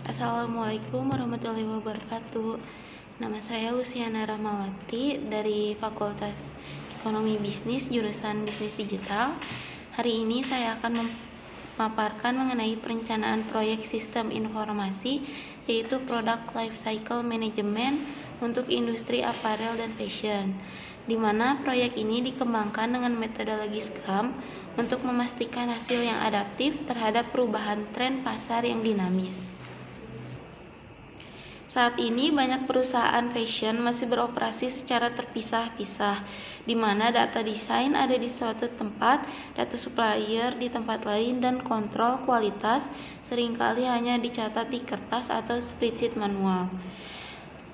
Assalamualaikum warahmatullahi wabarakatuh. Nama saya Luciana Rahmawati dari Fakultas Ekonomi Bisnis jurusan Bisnis Digital. Hari ini saya akan memaparkan mengenai perencanaan proyek sistem informasi, yaitu Product Lifecycle Management untuk industri aparel dan fashion, di mana proyek ini dikembangkan dengan metodologi Scrum untuk memastikan hasil yang adaptif terhadap perubahan tren pasar yang dinamis. Saat ini banyak perusahaan fashion masih beroperasi secara terpisah-pisah, di mana data desain ada di suatu tempat, data supplier di tempat lain, dan kontrol kualitas seringkali hanya dicatat di kertas atau spreadsheet manual.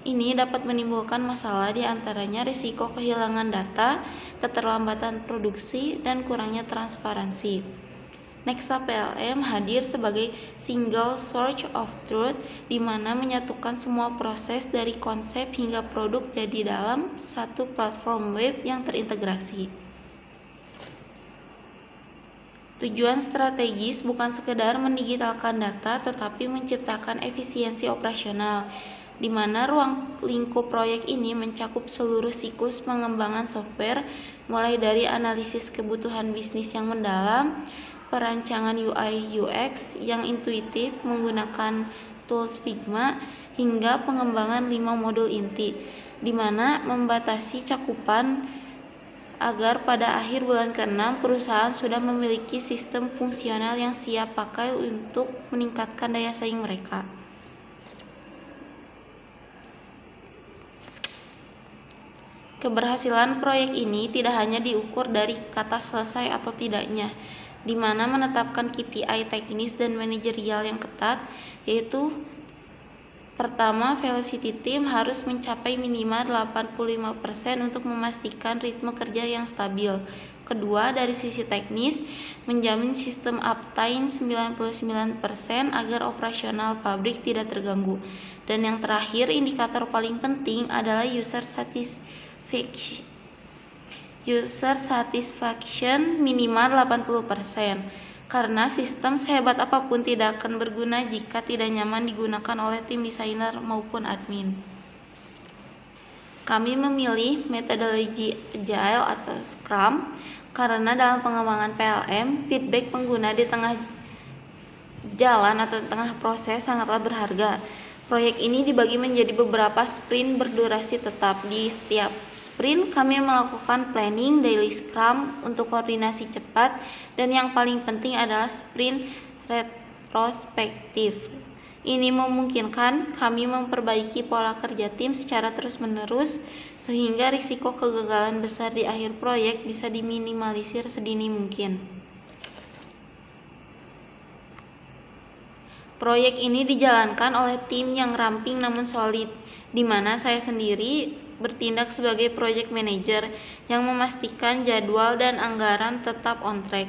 Ini dapat menimbulkan masalah, di antaranya risiko kehilangan data, keterlambatan produksi, dan kurangnya transparansi. Nexa PLM hadir sebagai single source of truth, di mana menyatukan semua proses dari konsep hingga produk jadi dalam satu platform web yang terintegrasi. Tujuan strategis bukan sekedar mendigitalkan data, tetapi menciptakan efisiensi operasional, di mana ruang lingkup proyek ini mencakup seluruh siklus pengembangan software, mulai dari analisis kebutuhan bisnis yang mendalam, perancangan UI UX yang intuitif menggunakan tools Figma, hingga pengembangan 5 modul inti, di mana membatasi cakupan agar pada akhir bulan ke-6 perusahaan sudah memiliki sistem fungsional yang siap pakai untuk meningkatkan daya saing mereka. Keberhasilan proyek ini tidak hanya diukur dari kata selesai atau tidaknya, di mana menetapkan KPI teknis dan manajerial yang ketat, yaitu pertama, velocity team harus mencapai minimal 85% untuk memastikan ritme kerja yang stabil. Kedua, dari sisi teknis, menjamin sistem uptime 99% agar operasional pabrik tidak terganggu. Dan yang terakhir, indikator paling penting adalah user satisfaction minimal 80%, karena sistem sehebat apapun tidak akan berguna jika tidak nyaman digunakan oleh tim desainer maupun admin. Kami memilih metodologi Agile atau Scrum karena dalam pengembangan PLM, feedback pengguna di tengah jalan atau tengah proses sangatlah berharga. Proyek ini dibagi menjadi beberapa sprint berdurasi tetap. Di setiap sprint kami melakukan planning, daily scrum untuk koordinasi cepat, dan yang paling penting adalah sprint retrospektif. Ini memungkinkan kami memperbaiki pola kerja tim secara terus-menerus, sehingga risiko kegagalan besar di akhir proyek bisa diminimalisir sedini mungkin. Proyek ini dijalankan oleh tim yang ramping namun solid, di mana saya sendiri bertindak sebagai project manager yang memastikan jadwal dan anggaran tetap on track.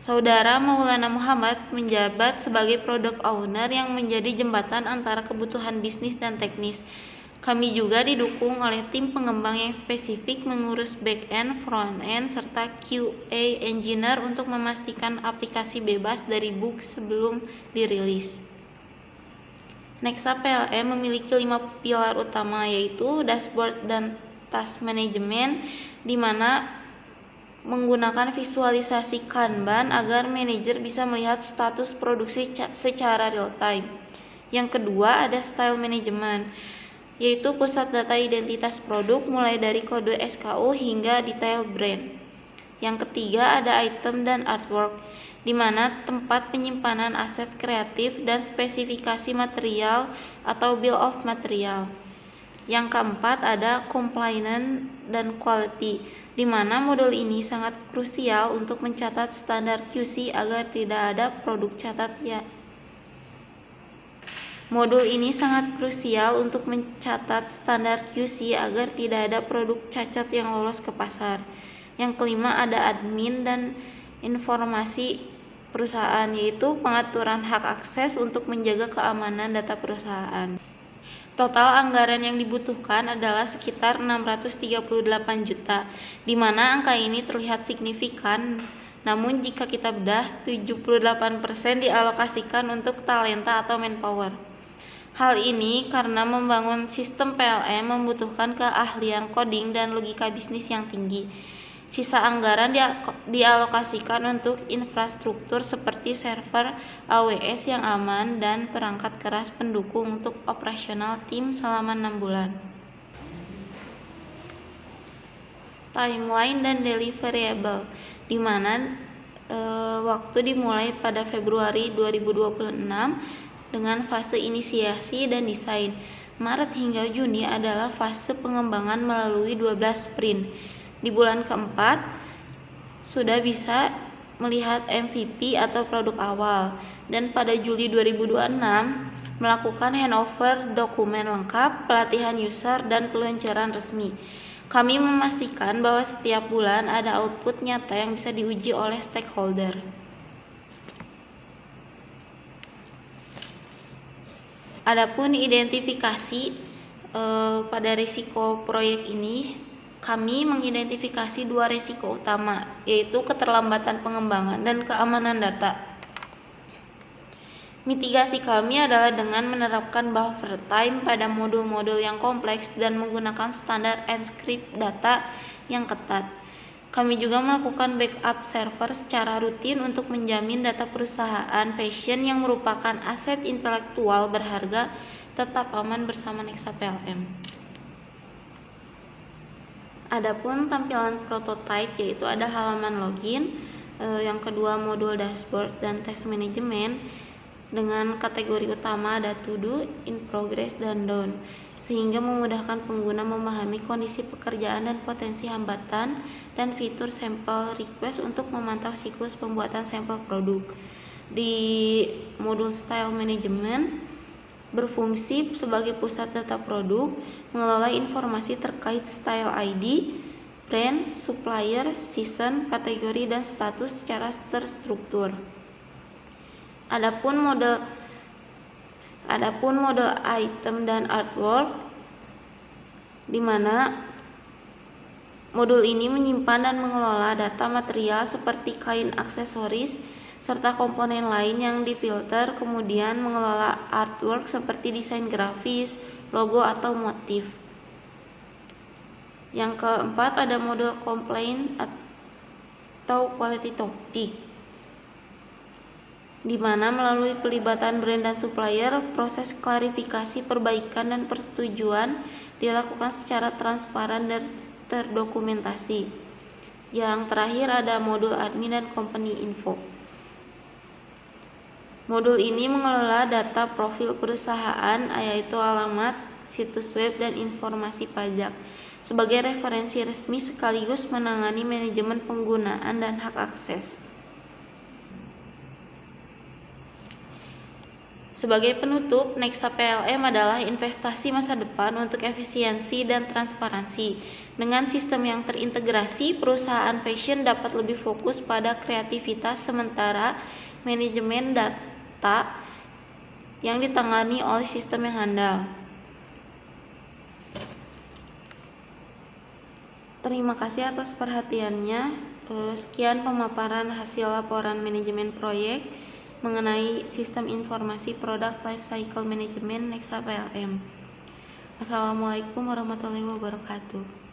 Saudara Maulana Muhammad menjabat sebagai product owner yang menjadi jembatan antara kebutuhan bisnis dan teknis. Kami juga didukung oleh tim pengembang yang spesifik mengurus back-end, front-end, serta QA engineer untuk memastikan aplikasi bebas dari bug sebelum dirilis. Nexa PLM memiliki 5 pilar utama, yaitu dashboard dan task management, di mana menggunakan visualisasi Kanban agar manajer bisa melihat status produksi secara real time. Yang kedua ada style management, yaitu pusat data identitas produk mulai dari kode SKU hingga detail brand. Yang ketiga ada item dan artwork, di mana tempat penyimpanan aset kreatif dan spesifikasi material atau bill of material. Yang keempat ada compliance dan quality, di mana modul ini sangat krusial untuk mencatat standar QC agar tidak ada produk cacat ya. Modul ini sangat krusial untuk mencatat standar QC agar tidak ada produk cacat yang lolos ke pasar. Yang kelima ada admin dan informasi perusahaan, yaitu pengaturan hak akses untuk menjaga keamanan data perusahaan. Total anggaran yang dibutuhkan adalah sekitar 638 juta, di mana angka ini terlihat signifikan Namun jika kita bedah, 78% dialokasikan untuk talenta atau manpower. Hal ini karena membangun sistem PLM membutuhkan keahlian coding dan logika bisnis yang tinggi. Sisa anggaran dialokasikan untuk infrastruktur seperti server AWS yang aman dan perangkat keras pendukung untuk operasional tim selama 6 bulan. Timeline dan deliverable, di mana waktu dimulai pada Februari 2026 dengan fase inisiasi dan desain. Maret hingga Juni adalah fase pengembangan melalui 12 sprint. Di bulan keempat sudah bisa melihat MVP atau produk awal, dan pada Juli 2026 melakukan handover dokumen lengkap, pelatihan user, dan peluncuran resmi. Kami memastikan bahwa setiap bulan ada output nyata yang bisa diuji oleh stakeholder. Adapun identifikasi pada risiko proyek ini, kami mengidentifikasi 2 risiko utama, yaitu keterlambatan pengembangan dan keamanan data. Mitigasi kami adalah dengan menerapkan buffer time pada modul-modul yang kompleks dan menggunakan standar encrypt data yang ketat. Kami juga melakukan backup server secara rutin untuk menjamin data perusahaan fashion yang merupakan aset intelektual berharga tetap aman bersama Nexa PLM. Adapun tampilan prototype, yaitu ada halaman login, yang kedua modul dashboard dan test manajemen, dengan kategori utama ada to do, in progress, dan done, sehingga memudahkan pengguna memahami kondisi pekerjaan dan potensi hambatan, dan fitur sample request untuk memantau siklus pembuatan sampel produk. Di modul style management berfungsi sebagai pusat data produk, mengelola informasi terkait style ID, brand, supplier, season, kategori, dan status secara terstruktur. Adapun model item dan artwork, di mana modul ini menyimpan dan mengelola data material seperti kain, aksesoris, serta komponen lain yang difilter, kemudian mengelola artwork seperti desain grafis, logo, atau motif. Yang keempat ada model complaint atau quality topic, di mana melalui pelibatan brand dan supplier, proses klarifikasi, perbaikan, dan persetujuan dilakukan secara transparan dan terdokumentasi. Yang terakhir ada modul admin dan company info. Modul ini mengelola data profil perusahaan, yaitu alamat, situs web, dan informasi pajak sebagai referensi resmi sekaligus menangani manajemen penggunaan dan hak akses. Sebagai penutup, Nexa PLM adalah investasi masa depan untuk efisiensi dan transparansi. Dengan sistem yang terintegrasi, perusahaan fashion dapat lebih fokus pada kreativitas, sementara manajemen data yang ditangani oleh sistem yang handal. Terima kasih atas perhatiannya. Sekian pemaparan hasil laporan manajemen proyek mengenai sistem informasi product lifecycle management Nexa PLM. Wassalamualaikum warahmatullahi wabarakatuh.